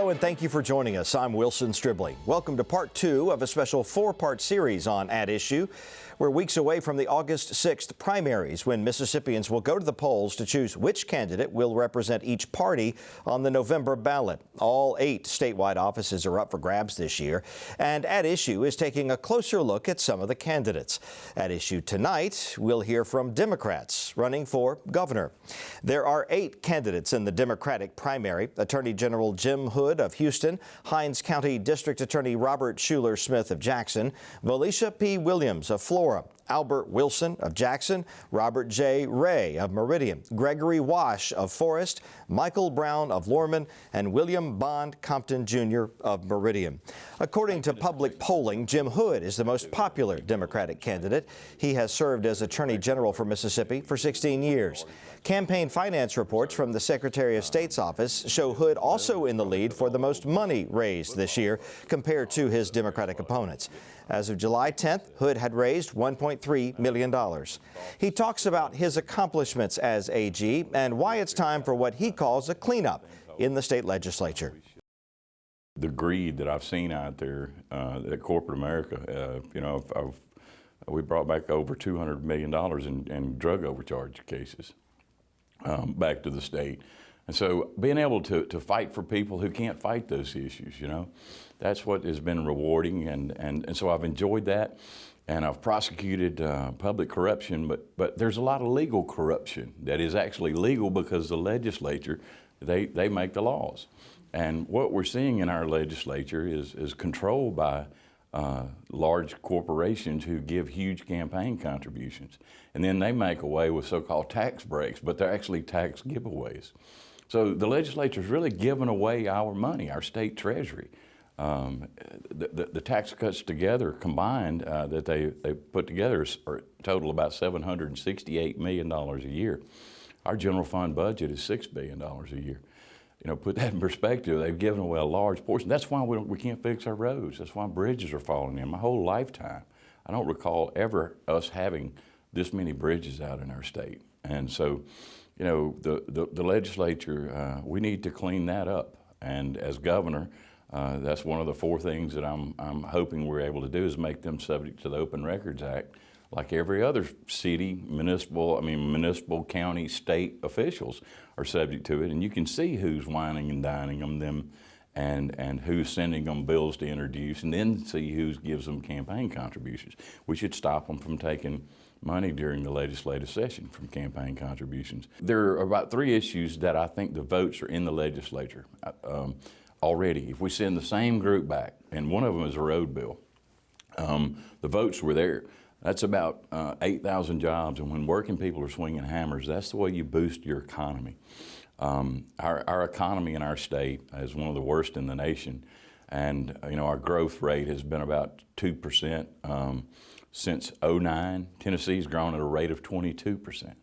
Hello and thank you for joining us. I'm Wilson Stribley. Welcome to part 2 of a special 4-part series on At Issue. We're weeks away from the August 6th primaries when Mississippians will go to the polls to choose which candidate will represent each party on the November ballot. All 8 statewide offices are up for grabs this year, and At Issue is taking a closer look at some of the candidates. At Issue tonight, we'll hear from Democrats running for governor. There are 8 candidates in the Democratic primary. Attorney General Jim Hood of Houston, Hinds County District Attorney Robert Shuler Smith of Jackson, Valesha P. Williams of Flora, Albert Wilson of Jackson, Robert J. Ray of Meridian, Gregory Wash of Forest, Michael Brown of Lorman, and William Bond Compton Jr. of Meridian. According to public polling, Jim Hood is the most popular Democratic candidate. He has served as Attorney General for Mississippi for 16 years. Campaign finance reports from the Secretary of State's office show Hood also in the lead for the most money raised this year compared to his Democratic opponents. As of July 10th, Hood had raised $1.3 million. He talks about his accomplishments as AG and why it's time for what he calls a cleanup in the state legislature. The greed that I've seen out there at corporate America, we brought back over $200 million in drug overcharge cases back to the state. And so being able to fight for people who can't fight those issues, that's what has been rewarding. And so I've enjoyed that. And I've prosecuted public corruption, but there's a lot of legal corruption that is actually legal because the legislature, they make the laws. And what we're seeing in our legislature is controlled by large corporations who give huge campaign contributions. And then they make away with so-called tax breaks, but they're actually tax giveaways. So the legislature is really giving away our money, our state treasury. The tax cuts together combined that they put together are total about $768 million a year. Our general fund budget is $6 billion a year. Put that in perspective, they've given away a large portion. That's why we can't fix our roads. That's why bridges are falling in. My whole lifetime, I don't recall ever us having this many bridges out in our state. And so, the legislature, we need to clean that up. And as governor, that's one of the 4 things that I'm hoping we're able to do is make them subject to the Open Records Act, like every other city, municipal, county, state officials are subject to it. And you can see who's whining and dining them and who's sending them bills to introduce, and then see who gives them campaign contributions. We should stop them from taking money during the legislative session from campaign contributions. There are about 3 issues that I think the votes are in the legislature already. If we send the same group back, and one of them is a road bill, the votes were there. That's about 8,000 jobs, and when working people are swinging hammers, that's the way you boost your economy. Our economy in our state is one of the worst in the nation, and our growth rate has been about 2% since '09. Tennessee's grown at a rate of 22%.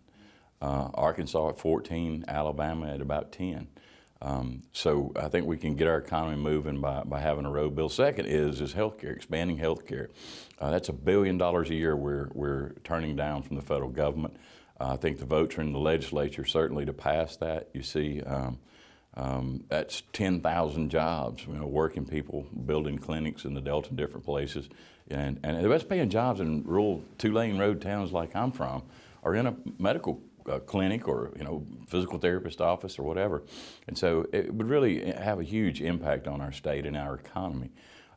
Arkansas at 14, Alabama at about 10. So I think we can get our economy moving by having a road bill. Second is healthcare, expanding healthcare. That's $1 billion a year we're turning down from the federal government. I think the votes are in the legislature certainly to pass that. You see, that's 10,000 jobs, working people, building clinics in the Delta and different places. And the best paying jobs in rural 2-lane road towns like I'm from are in a medical clinic or physical therapist office or whatever. And so it would really have a huge impact on our state and our economy.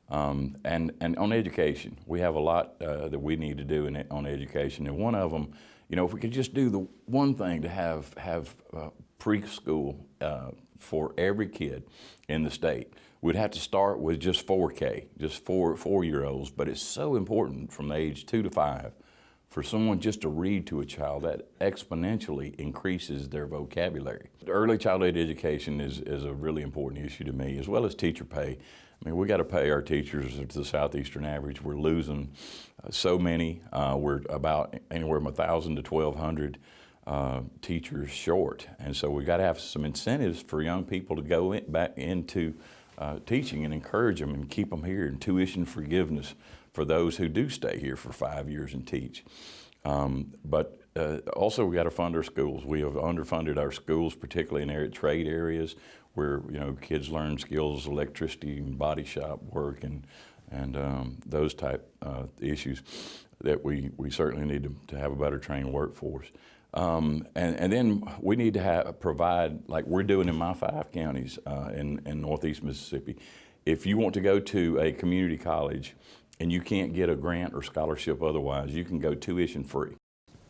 And on education, we have a lot that we need to do on education. And one of them, if we could just do the one thing to have preschool for every kid in the state. We'd have to start with just 4K, just four-year-olds, but it's so important from age 2 to 5 for someone just to read to a child. That exponentially increases their vocabulary. Early childhood education is a really important issue to me, as well as teacher pay. We got to pay our teachers to the southeastern average. We're losing so many. We're about anywhere from 1,000 to 1,200 teachers short, and so we got to have some incentives for young people to go back into teaching and encourage them and keep them here, and tuition forgiveness for those who do stay here for 5 years and teach. But Also, we got to fund our schools. We have underfunded our schools, particularly in trade areas where kids learn skills, electricity and body shop work, and those type issues that we certainly need to have a better trained workforce. And then we need to provide, like we're doing in my 5 counties in Northeast Mississippi. If you want to go to a community college and you can't get a grant or scholarship otherwise, you can go tuition free.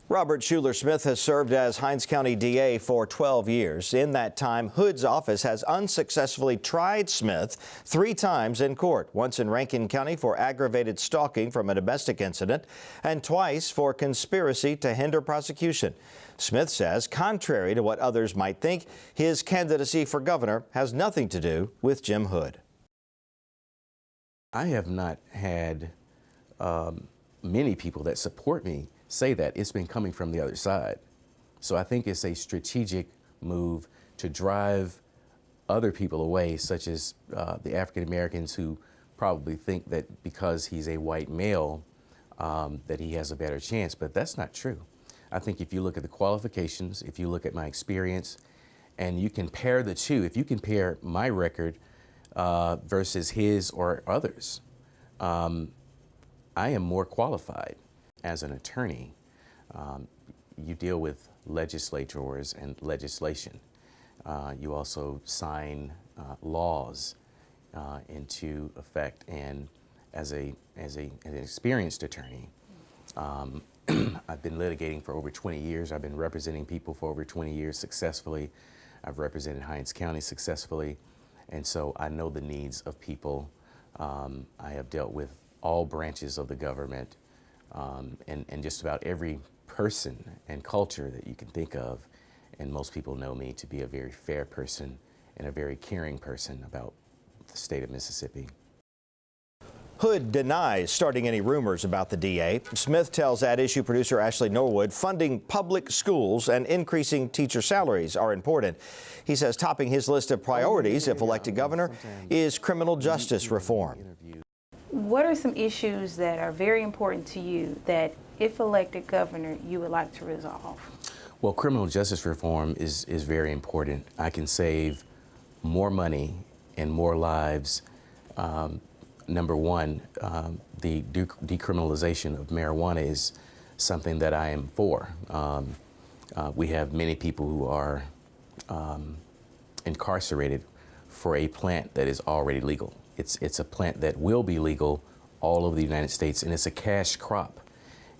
Robert Shuler Smith has served as Hinds County DA for 12 years. In that time, Hood's office has unsuccessfully tried Smith 3 times in court, once in Rankin County for aggravated stalking from a domestic incident and twice for conspiracy to hinder prosecution. Smith says, contrary to what others might think, his candidacy for governor has nothing to do with Jim Hood. I have not had many people that support me say that. It's been coming from the other side. So I think it's a strategic move to drive other people away, such as the African Americans who probably think that because he's a white male that he has a better chance, but that's not true. I think if you look at the qualifications, if you look at my experience, and you compare the two, if you compare my record versus his or others, I am more qualified as an attorney. You deal with legislators and legislation. You also sign laws into effect, and as an experienced attorney, I've been litigating for over 20 years. I've been representing people for over 20 years successfully. I've represented Hinds County successfully, and so I know the needs of people. I have dealt with all branches of the government and just about every person and culture that you can think of, and most people know me to be a very fair person and a very caring person about the state of Mississippi. Hood denies starting any rumors about the DA. Smith tells At Issue producer Ashley Norwood funding public schools and increasing teacher salaries are important. He says topping his list of priorities if elected governor is criminal justice reform. What are some issues that are very important to you that, if elected governor, you would like to resolve? Well, criminal justice reform is very important. I can save more money and more lives. Number one, the decriminalization of marijuana is something that I am for. We have many people who are incarcerated for a plant that is already legal. It's a plant that will be legal all over the United States, and it's a cash crop.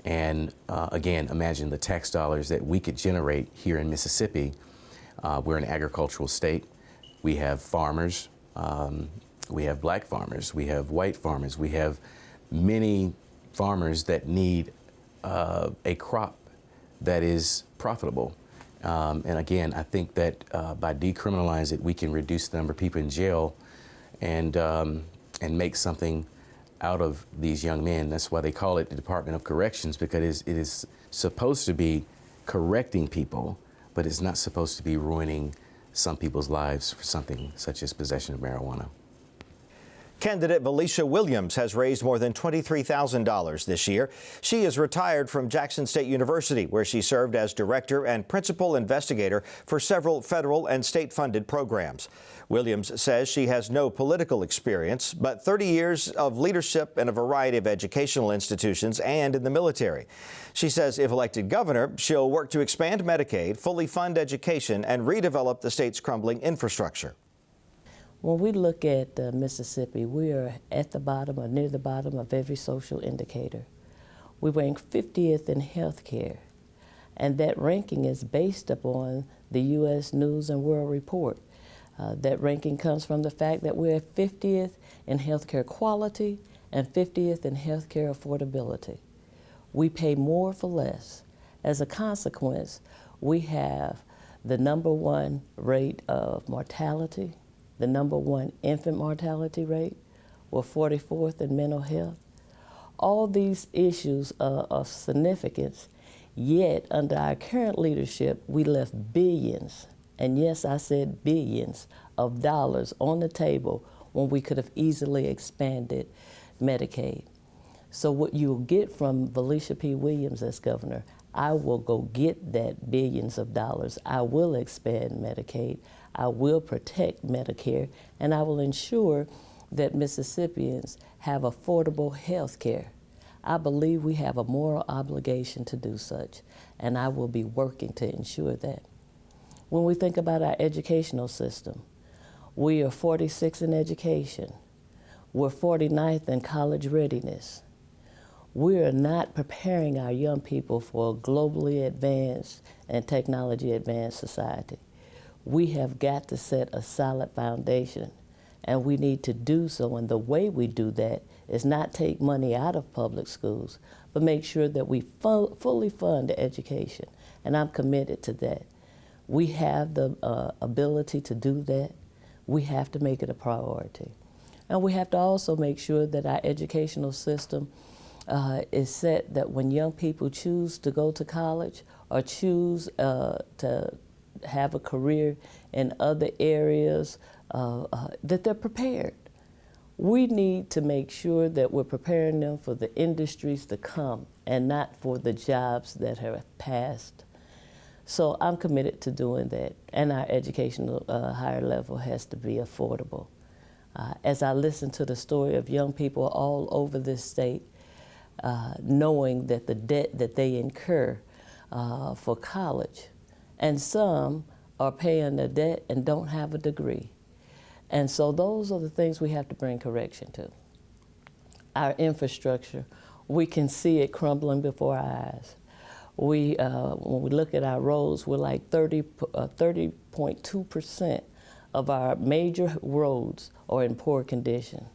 And again, imagine the tax dollars that we could generate here in Mississippi. We're an agricultural state. We have farmers. We have black farmers. We have white farmers. We have many farmers that need a crop that is profitable. And again, I think that by decriminalizing it, we can reduce the number of people in jail and make something out of these young men. That's why they call it the Department of Corrections, because it is supposed to be correcting people, but it's not supposed to be ruining some people's lives for something such as possession of marijuana. Candidate Valesha Williams has raised more than $23,000 this year. She is retired from Jackson State University, where she served as director and principal investigator for several federal and state-funded programs. Williams says she has no political experience, but 30 years of leadership in a variety of educational institutions and in the military. She says if elected governor, she'll work to expand Medicaid, fully fund education, and redevelop the state's crumbling infrastructure. When we look at Mississippi, we are at the bottom or near the bottom of every social indicator. We rank 50th in health care, and that ranking is based upon the U.S. News and World Report. That ranking comes from the fact that we're 50th in health care quality and 50th in health care affordability. We pay more for less. As a consequence, we have the #1 rate of mortality, the #1 infant mortality rate. We're 44th in mental health. All these issues are of significance, yet under our current leadership, we left billions, and yes, I said billions, of dollars on the table when we could have easily expanded Medicaid. So what you'll get from Valesha P. Williams as governor, I will go get that billions of dollars. I will expand Medicaid. I will protect Medicare, and I will ensure that Mississippians have affordable health care. I believe we have a moral obligation to do such, and I will be working to ensure that. When we think about our educational system, we are 46 in education. We're 49th in college readiness. We are not preparing our young people for a globally advanced and technology advanced society. We have got to set a solid foundation, and we need to do so. And the way we do that is not take money out of public schools, but make sure that we fully fund education. And I'm committed to that. We have the ability to do that. We have to make it a priority. And we have to also make sure that our educational system is set that when young people choose to go to college or choose to have a career in other areas, that they're prepared. We need to make sure that we're preparing them for the industries to come and not for the jobs that have passed. So I'm committed to doing that, and our educational higher level has to be affordable. As I listen to the story of young people all over this state, knowing that the debt that they incur for college, and some are paying the debt and don't have a degree. And so those are the things we have to bring correction to. Our infrastructure, we can see it crumbling before our eyes. When we look at our roads, we're like 30.2% of our major roads are in poor condition.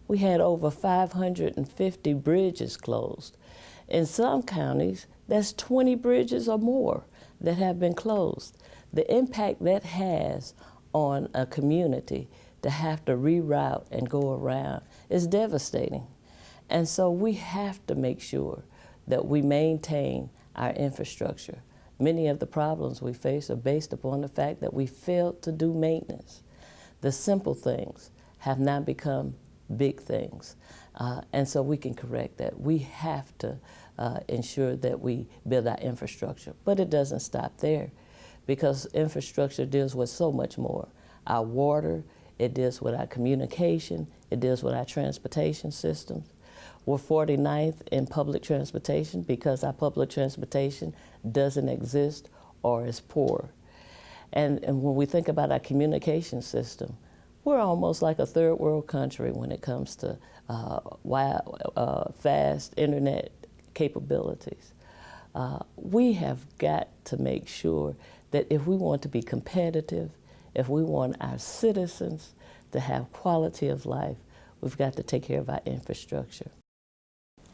We had over 550 bridges closed. In some counties, that's 20 bridges or more that have been closed. The impact that has on a community to have to reroute and go around is devastating. And so we have to make sure that we maintain our infrastructure. Many of the problems we face are based upon the fact that we failed to do maintenance. The simple things have now become big things. And so we can correct that. We have to ensure that we build our infrastructure. But it doesn't stop there, because infrastructure deals with so much more. Our water, it deals with our communication, it deals with our transportation systems. We're 49th in public transportation because our public transportation doesn't exist or is poor. And when we think about our communication system, we're almost like a third world country when it comes to fast internet capabilities. We have got to make sure that if we want to be competitive, if we want our citizens to have quality of life, we've got to take care of our infrastructure.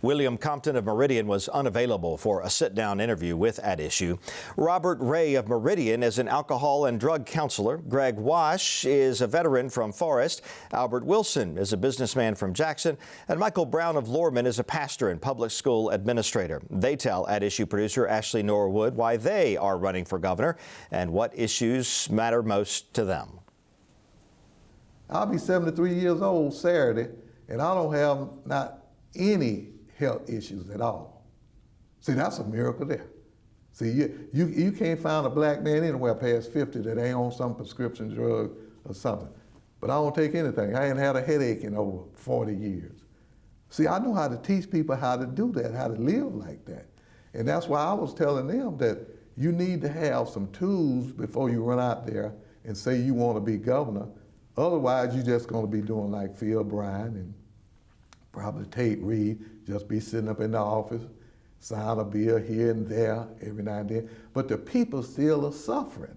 William Compton of Meridian was unavailable for a sit-down interview with At Issue. Robert Ray of Meridian is an alcohol and drug counselor. Greg Wash is a veteran from Forest. Albert Wilson is a businessman from Jackson. And Michael Brown of Lorman is a pastor and public school administrator. They tell At Issue producer Ashley Norwood why they are running for governor and what issues matter most to them. I'll be 73 years old Saturday, and I don't have not any health issues at all. See, that's a miracle there. See, you can't find a black man anywhere past 50 that ain't on some prescription drug or something. But I don't take anything. I ain't had a headache in over 40 years. See, I know how to teach people how to do that, how to live like that. And that's why I was telling them that you need to have some tools before you run out there and say you want to be governor. Otherwise, you're just going to be doing like Phil Bryant and probably Tate Reed, just be sitting up in the office, sign a bill here and there every now and then. But the people still are suffering.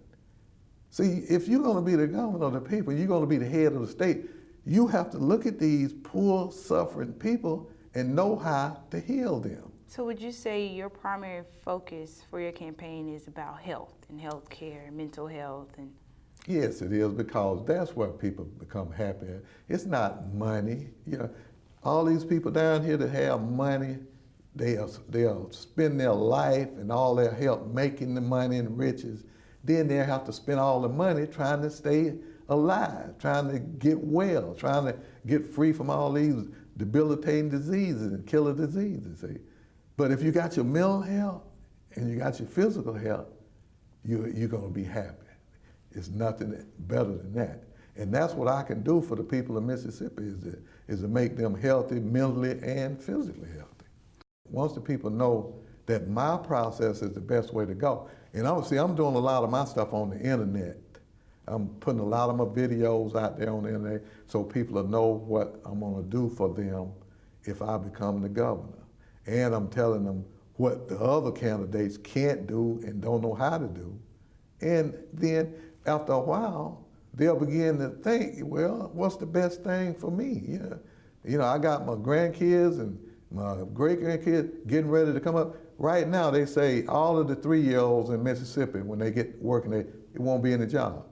See, if you're going to be the governor of the people, you're going to be the head of the state, you have to look at these poor, suffering people and know how to heal them. So would you say your primary focus for your campaign is about health and health care and mental health? And Yes, it is, because that's where people become happy. It's not money. You know, all these people down here that have money, they'll spend their life and all their help making the money and riches. Then they'll have to spend all the money trying to stay alive, trying to get well, trying to get free from all these debilitating diseases and killer diseases. See? But if you got your mental health and you got your physical health, you're going to be happy. It's nothing better than that. And that's what I can do for the people of Mississippi is to make them healthy mentally and physically healthy. Once the people know that my process is the best way to go, and I'm doing a lot of my stuff on the internet. I'm putting a lot of my videos out there on the internet so people will know what I'm going to do for them if I become the governor. And I'm telling them what the other candidates can't do and don't know how to do. And then after a while, they'll begin to think, well, what's the best thing for me? You know, I got my grandkids and my great-grandkids getting ready to come up. Right now, they say all of the 3-year-olds in Mississippi, when they get working, it won't be in a job.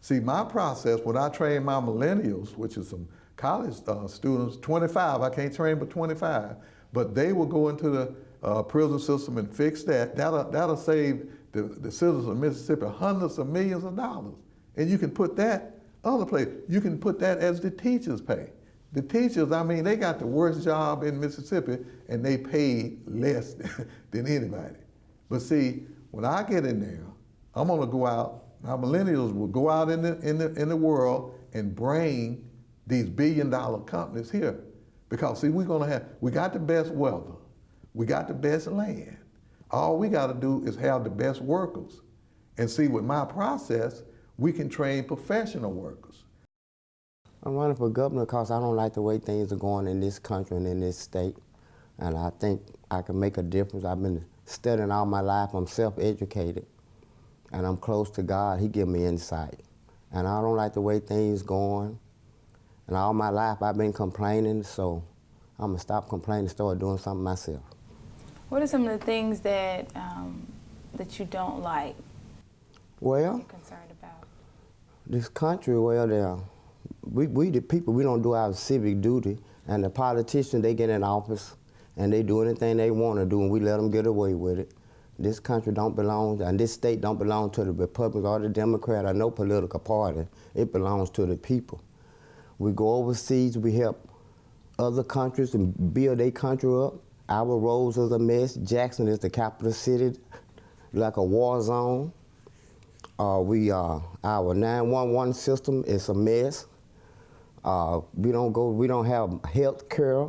See, my process, when I train my millennials, which is some college students, 25, I can't train but 25, but they will go into the prison system and fix that. That'll save the citizens of Mississippi hundreds of millions of dollars. And you can put that other place. You can put that as the teachers pay. The teachers, I mean, they got the worst job in Mississippi and they paid less than anybody. But see, when I get in there, I'm gonna go out, my millennials will go out in the world and bring these billion-dollar companies here. Because see, we got the best weather, we got the best land. All we gotta do is have the best workers. And see, with my process, we can train professional workers. I'm running for governor because I don't like the way things are going in this country and in this state. And I think I can make a difference. I've been studying all my life. I'm self-educated. And I'm close to God. He gives me insight. And I don't like the way things going. And all my life I've been complaining, so I'm going to stop complaining and start doing something myself. What are some of the things that that you don't like? Well, You're concerned about? This country, well, we the people, we don't do our civic duty, and the politicians, they get in office and they do anything they want to do, and we let them get away with it. This country don't belong, and this state don't belong to the Republicans or the Democrat or no political party. It belongs to the people. We go overseas, we help other countries and build their country up. Our roads is a mess. Jackson is the capital city, like a war zone. Our 911 system is a mess. We don't have health care.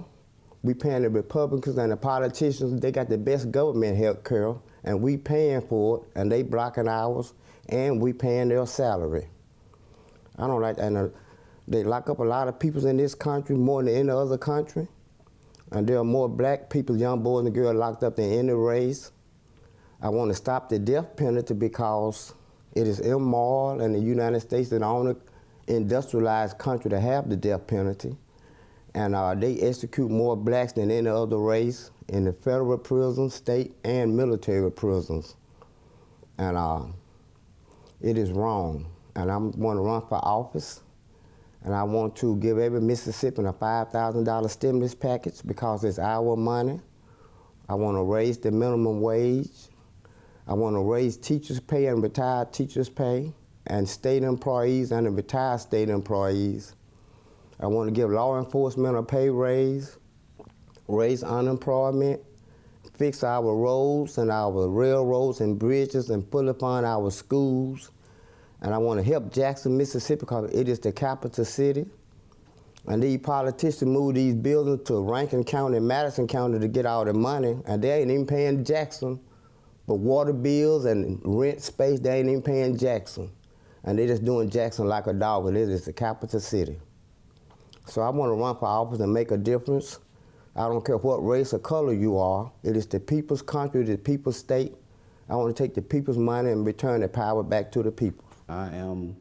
We paying the Republicans and the politicians, they got the best government health care, and we paying for it, and they blocking ours, and we paying their salary. I don't like that. And they lock up a lot of people in this country more than any other country, and there are more black people, young boys and girls locked up than any race. I want to stop the death penalty because it is immoral, and the United States is the only industrialized country to have the death penalty. And they execute more blacks than any other race in the federal prisons, state, and military prisons. And it is wrong. And I want to run for office, and I want to give every Mississippian a $5,000 stimulus package because it's our money. I want to raise the minimum wage. I want to raise teachers' pay and retired teachers' pay, and state employees and the retired state employees. I want to give law enforcement a pay raise, raise unemployment, fix our roads and our railroads and bridges, and fully fund our schools. And I want to help Jackson, Mississippi, because it is the capital city. And these politicians move these buildings to Rankin County and Madison County to get all the money, and they ain't even paying Jackson. But water bills and rent space, they ain't even paying Jackson. And they just doing Jackson like a dog, and it is the capital city. So I want to run for office and make a difference. I don't care what race or color you are. It is the people's country, the people's state. I want to take the people's money and return the power back to the people. I am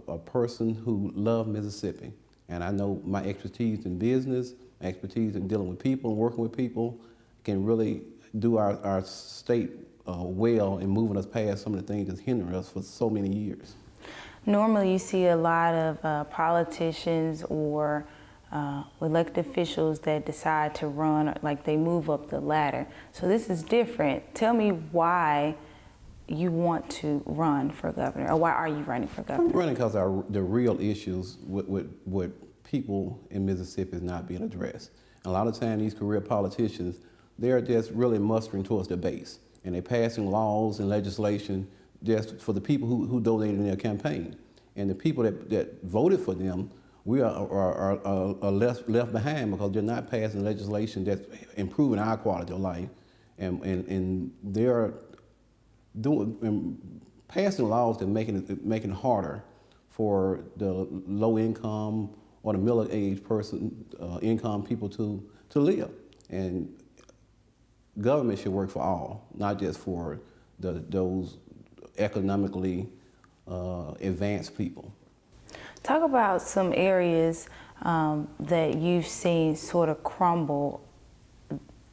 a person who loves Mississippi, and I know my expertise in business, my expertise in dealing with people and working with people can really do our state well in moving us past some of the things that's hindering us for so many years. Normally you see a lot of politicians or elected officials that decide to run, like they move up the ladder. So this is different. Tell me why you want to run for governor, or why are you running for governor? I'm running because the real issues with people in Mississippi is not being addressed. And a lot of times these career politicians, they're just really mustering towards the base. and they're passing laws and legislation just for the people who donated in their campaign. And the people that voted for them, we are left behind because they're not passing legislation that's improving our quality of life. And they're passing laws that making it harder for the low income or the middle-aged person, income people to live. And government should work for all, not just for those economically advanced people. Talk about some areas that you've seen sort of crumble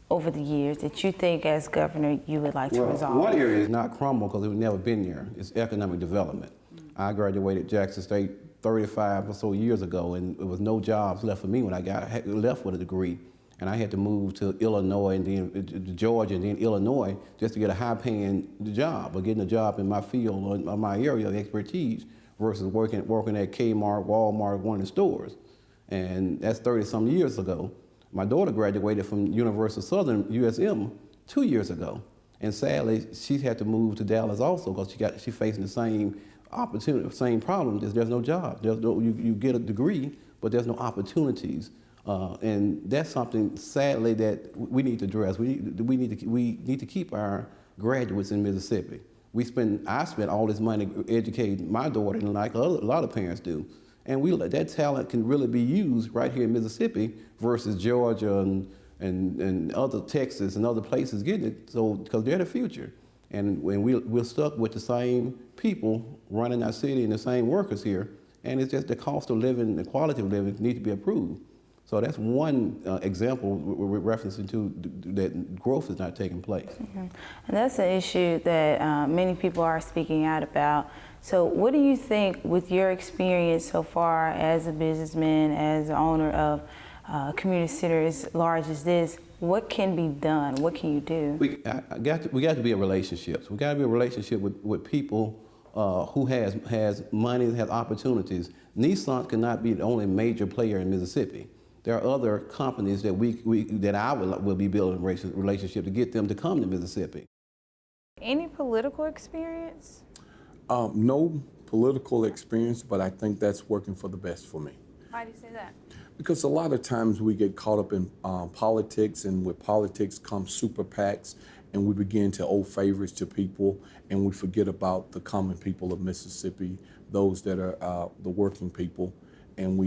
over the years that you think as governor you would like to resolve. One area is not crumble because we've never been there. It's economic development. I graduated Jackson State 35 or so years ago, and there was no jobs left for me when I left with a degree. And I had to move to Illinois and then to Georgia and then Illinois just to get a high-paying job or getting a job in my field or my area of expertise versus working at Kmart, Walmart, one of the stores. And that's 30-some years ago. My daughter graduated from University of Southern, USM, 2 years ago. And sadly, she had to move to Dallas also because she's facing the same opportunity, same problem. There's no job. You get a degree, but there's no opportunities. And that's something, sadly, that we need to address. We need to keep our graduates in Mississippi. I spent all this money educating my daughter, and like a lot of parents do. And that talent can really be used right here in Mississippi versus Georgia and other Texas and other places getting it. So because they're the future, and when we're stuck with the same people running our city and the same workers here, and it's just the cost of living, the quality of living need to be improved. So that's one example we're referencing to that growth is not taking place. Mm-hmm. And that's an issue that many people are speaking out about. So what do you think, with your experience so far as a businessman, as the owner of a community center as large as this, what can be done? What can you do? We got to be in relationships. We got to be in a relationship with people who has money, has opportunities. Nissan cannot be the only major player in Mississippi. There are other companies that I will be building a relationship to get them to come to Mississippi. Any political experience? No political experience, but I think that's working for the best for me. Why do you say that? Because a lot of times we get caught up in politics, and with politics comes super PACs, and we begin to owe favors to people, and we forget about the common people of Mississippi, those that are the working people, and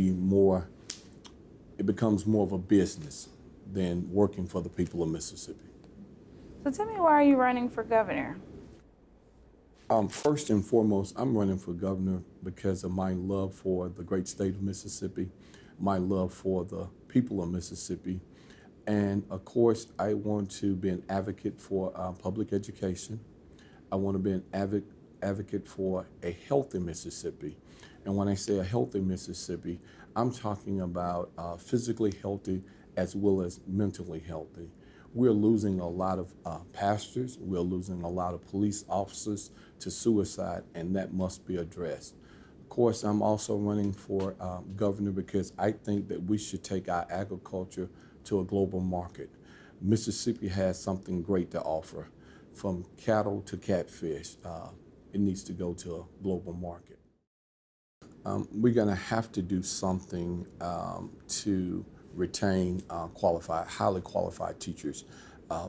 it becomes more of a business than working for the people of Mississippi. So tell me, why are you running for governor? First and foremost, I'm running for governor because of my love for the great state of Mississippi, my love for the people of Mississippi, and of course, I want to be an advocate for public education. I want to be an advocate for a healthy Mississippi. And when I say a healthy Mississippi, I'm talking about physically healthy as well as mentally healthy. We're losing a lot of pastors, we're losing a lot of police officers to suicide, and that must be addressed. Of course, I'm also running for governor because I think that we should take our agriculture to a global market. Mississippi has something great to offer, from cattle to catfish. It needs to go to a global market. We're going to have to do something to retain highly qualified teachers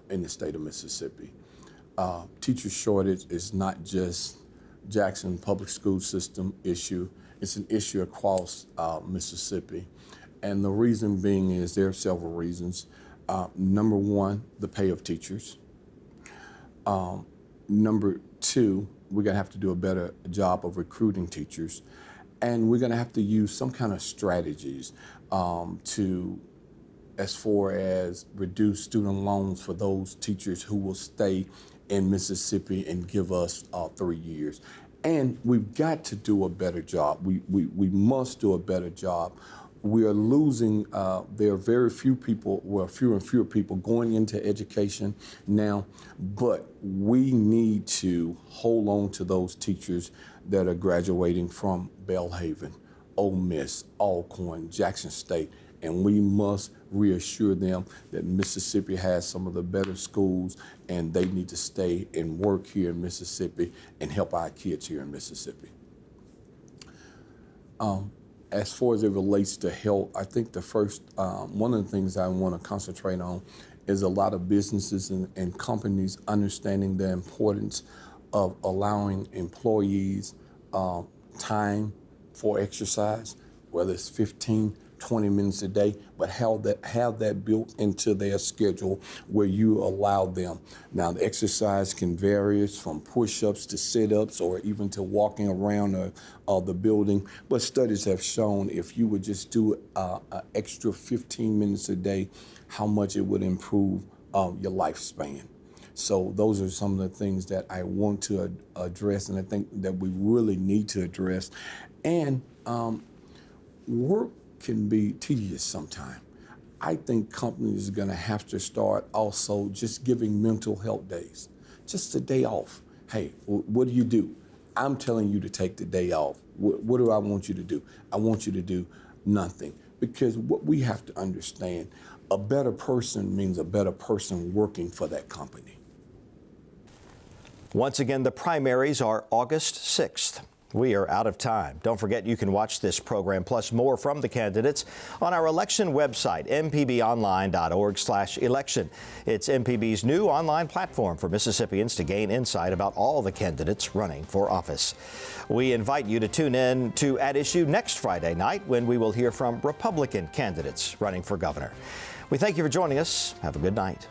in the state of Mississippi. Teacher shortage is not just Jackson public school system issue. It's an issue across Mississippi. And the reason being is there are several reasons. Number one, the pay of teachers. Number two, we're going to have to do a better job of recruiting teachers. And we're going to have to use some kind of strategies as far as reduce student loans for those teachers who will stay in Mississippi and give us 3 years. And we've got to do a better job. We must do a better job. We are losing, there are very few people, fewer and fewer people going into education now, but we need to hold on to those teachers that are graduating from Belhaven, Ole Miss, Alcorn, Jackson State, and we must reassure them that Mississippi has some of the better schools, and they need to stay and work here in Mississippi and help our kids here in Mississippi. As far as it relates to health, I think the first, one of the things I want to concentrate on is a lot of businesses and companies understanding the importance of allowing employees time for exercise, whether it's 15, 20 minutes a day, but have that built into their schedule where you allow them. Now, the exercise can vary from push-ups to sit-ups or even to walking around the building, but studies have shown if you would just do an extra 15 minutes a day, how much it would improve your lifespan. So those are some of the things that I want to address, and I think that we really need to address. And work can be tedious sometimes. I think companies are going to have to start also just giving mental health days, just a day off. Hey, what do you do? I'm telling you to take the day off. What do I want you to do? I want you to do nothing. Because what we have to understand, a better person means a better person working for that company. Once again, the primaries are August 6th. We are out of time. Don't forget you can watch this program plus more from the candidates on our election website, mpbonline.org/election. It's MPB's new online platform for Mississippians to gain insight about all the candidates running for office. We invite you to tune in to At Issue next Friday night when we will hear from Republican candidates running for governor. We thank you for joining us. Have a good night.